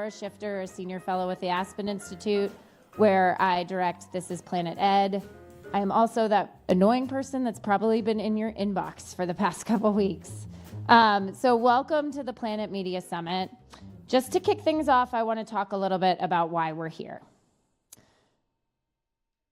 Laura Schifter, a senior fellow with the Aspen Institute, where I direct This is Planet Ed. I am also that annoying person that's probably been in your inbox for the past couple weeks. So welcome to the Planet Media Summit. Just to kick things off, I want to talk a little bit about why we're here.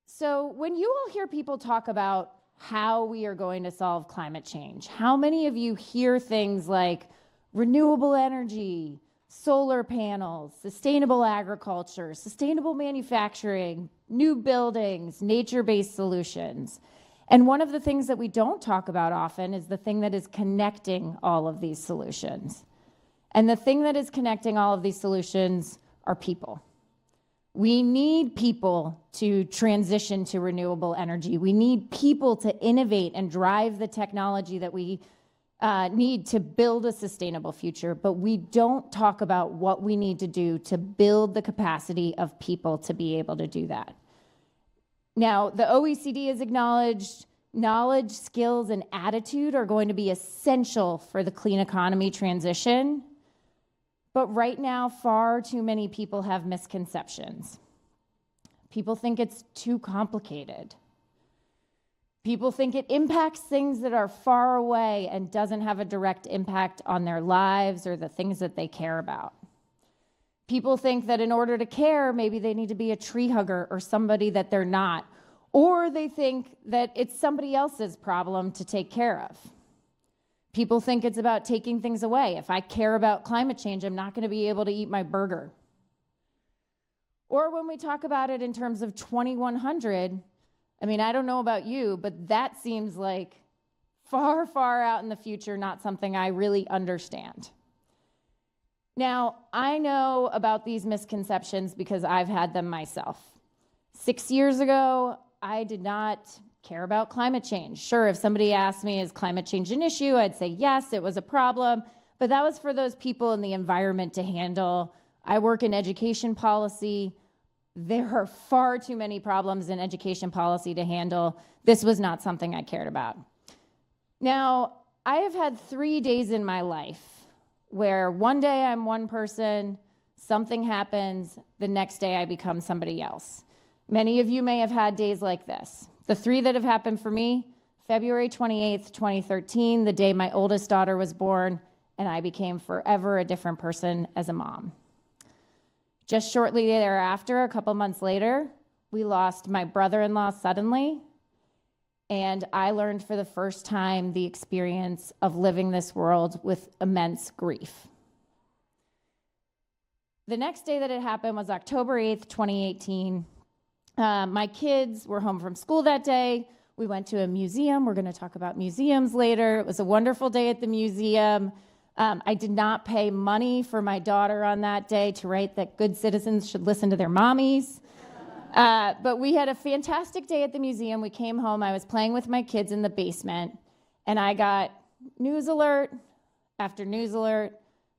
So when you all hear people talk about how we are going to solve climate change, how many of you hear things like renewable energy, solar panels, sustainable agriculture, sustainable manufacturing, new buildings, nature-based solutions? And one of the things that we don't talk about often is the thing that is connecting all of these solutions. And the thing that is connecting all of these solutions are people. We need people to transition to renewable energy. We need people to innovate and drive the technology that we need to build a sustainable future, but we don't talk about what we need to do to build the capacity of people to be able to do that. Now, the OECD has acknowledged knowledge, skills, and attitude are going to be essential for the clean economy transition. But right now, far too many people have misconceptions. People think it's too complicated. People think it impacts things that are far away and doesn't have a direct impact on their lives or the things that they care about. People think that in order to care, maybe they need to be a tree hugger or somebody that they're not. Or they think that it's somebody else's problem to take care of. People think it's about taking things away. If I care about climate change, I'm not going to be able to eat my burger. Or when we talk about it in terms of 2100, I mean, I don't know about you, but that seems like far, far out in the future, not something I really understand. Now, I know about these misconceptions because I've had them myself. 6 years ago, I did not care about climate change. Sure, if somebody asked me, is climate change an issue? I'd say yes, it was a problem, but that was for those people in the environment to handle. I work in education policy. There are far too many problems in education policy to handle. This was not something I cared about. Now, I have had 3 days in my life where one day I'm one person, something happens, the next day I become somebody else. Many of you may have had days like this. The 3 that have happened for me: February 28th, 2013, the day my oldest daughter was born, and I became forever a different person as a mom. Just shortly thereafter, a couple months later, we lost my brother-in-law suddenly, and I learned for the first time the experience of living this world with immense grief. The next day that it happened was October 8th, 2018. My kids were home from school that day. We went to a museum. We're going to talk about museums later. It was a wonderful day at the museum. I did not pay money for my daughter on that day to write that good citizens should listen to their mommies. But we had a fantastic day at the museum. We came home. I was playing with my kids in the basement, and I got news alert after news alert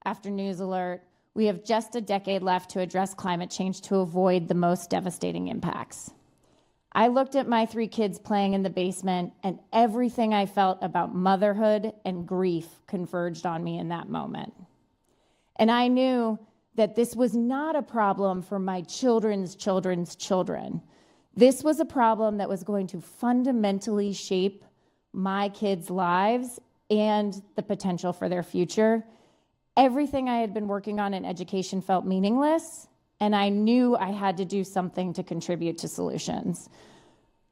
after news alert. We have just a decade left to address climate change to avoid the most devastating impacts. I looked at my 3 kids playing in the basement, and everything I felt about motherhood and grief converged on me in that moment. And I knew that this was not a problem for my children's children's children. This was a problem that was going to fundamentally shape my kids' lives and the potential for their future. Everything I had been working on in education felt meaningless, and I knew I had to do something to contribute to solutions.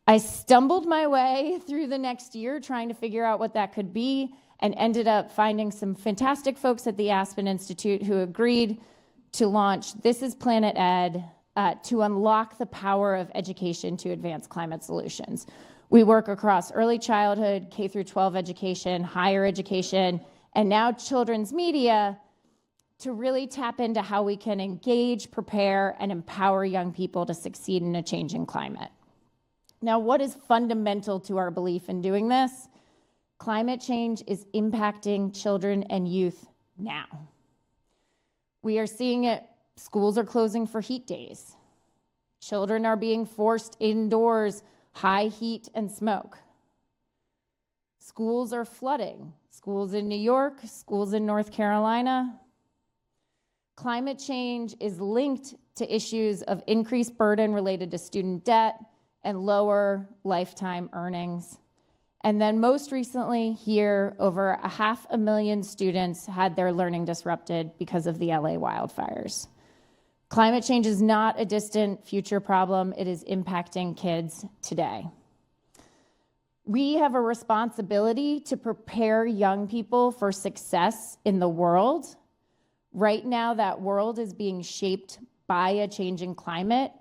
I stumbled my way through the next year trying to figure out what that could be, and ended up finding some fantastic folks at the Aspen Institute who agreed to launch This is Planet Ed to unlock the power of education to advance climate solutions. We work across early childhood, K through 12 education, higher education, and now children's media to really tap into how we can engage, prepare, and empower young people to succeed in a changing climate. Now, what is fundamental to our belief in doing this? Climate change is impacting children and youth now. We are seeing it. Schools are closing for heat days. Children are being forced indoors, high heat and smoke. Schools are flooding. Schools in New York, schools in North Carolina. climate change is linked to issues of increased burden related to student debt and lower lifetime earnings. And then most recently here, over 500,000 students had their learning disrupted because of the LA wildfires. Climate change is not a distant future problem. It is impacting kids today. We have a responsibility to prepare young people for success in the world. Right now, that world is being shaped by a changing climate,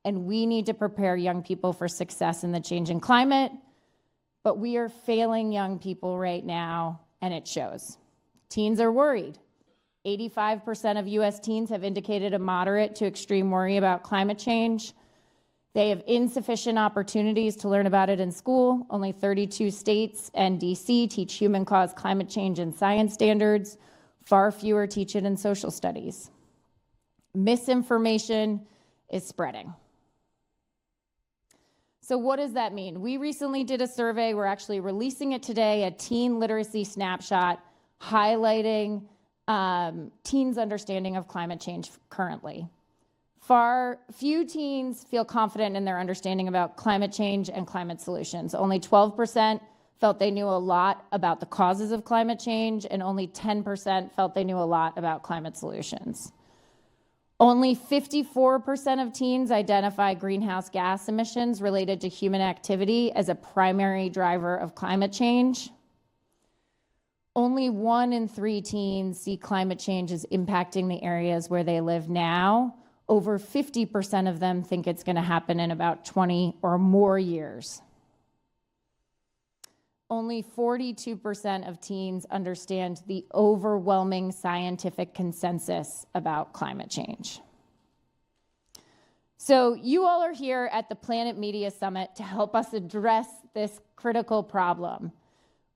and we need to prepare young people for success in the changing climate. But we are failing young people right now, and it shows. Teens are worried. 85% of US teens have indicated a moderate to extreme worry about climate change. They have insufficient opportunities to learn about it in school. Only 32 states and DC teach human-caused climate change in science standards. Far fewer teach it in social studies. Misinformation is spreading. So what does that mean? We recently did a survey. We're actually releasing it today, a teen literacy snapshot highlighting teens' understanding of climate change currently. Few teens feel confident in their understanding about climate change and climate solutions. Only 12% felt they knew a lot about the causes of climate change, and only 10% felt they knew a lot about climate solutions. Only 54% of teens identify greenhouse gas emissions related to human activity as a primary driver of climate change. Only 1 in 3 teens see climate change as impacting the areas where they live now. Over 50% of them think it's going to happen in about 20 or more years. Only 42% of teens understand the overwhelming scientific consensus about climate change. So you all are here at the Planet Media Summit to help us address this critical problem.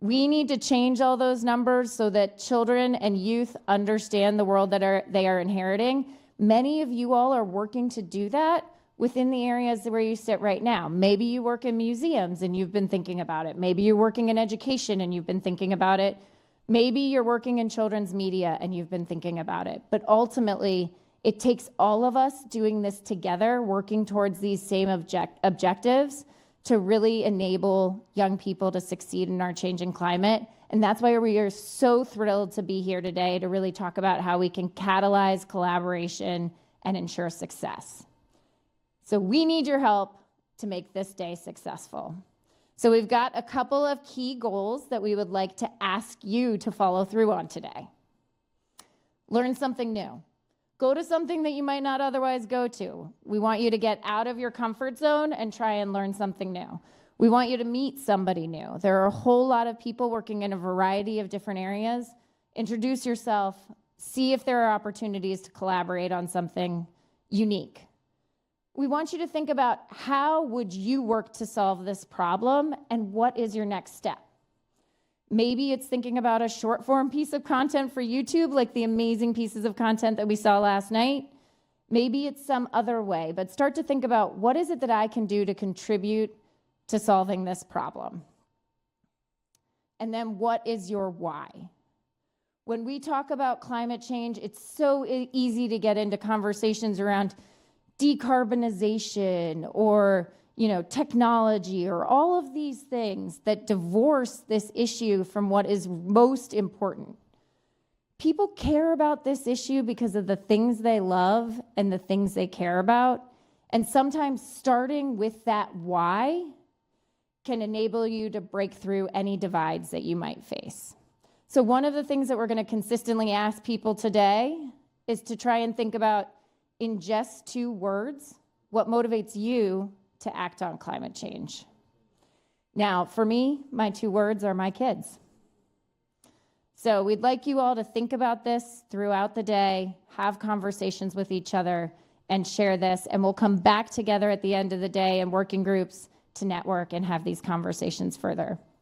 We need to change all those numbers so that children and youth understand the world that they are inheriting. Many of you all are working to do that within the areas where you sit right now. Maybe you work in museums and you've been thinking about it. Maybe you're working in education and you've been thinking about it. Maybe you're working in children's media and you've been thinking about it. But ultimately, it takes all of us doing this together, working towards these same objectives to really enable young people to succeed in our changing climate. And that's why we are so thrilled to be here today to really talk about how we can catalyze collaboration and ensure success. So we need your help to make this day successful. So we've got a couple of key goals that we would like to ask you to follow through on today. Learn something new. Go to something that you might not otherwise go to. We want you to get out of your comfort zone and try and learn something new. We want you to meet somebody new. There are a whole lot of people working in a variety of different areas. Introduce yourself. See if there are opportunities to collaborate on something unique. We want you to think about how would you work to solve this problem and what is your next step? Maybe it's thinking about a short form piece of content for YouTube, like the amazing pieces of content that we saw last night. Maybe it's some other way, but start to think about what is it that I can do to contribute to solving this problem? And then what is your why? When we talk about climate change, it's so easy to get into conversations around decarbonization or technology or all of these things that divorce this issue from what is most important. People care about this issue because of the things they love and the things they care about. And sometimes starting with that why can enable you to break through any divides that you might face. So one of the things that we're going to consistently ask people today is to try and think about, in just 2 words, what motivates you to act on climate change. Now, for me, my 2 words are my kids. So we'd like you all to think about this throughout the day, have conversations with each other, and share this. And we'll come back together at the end of the day in working groups to network and have these conversations further.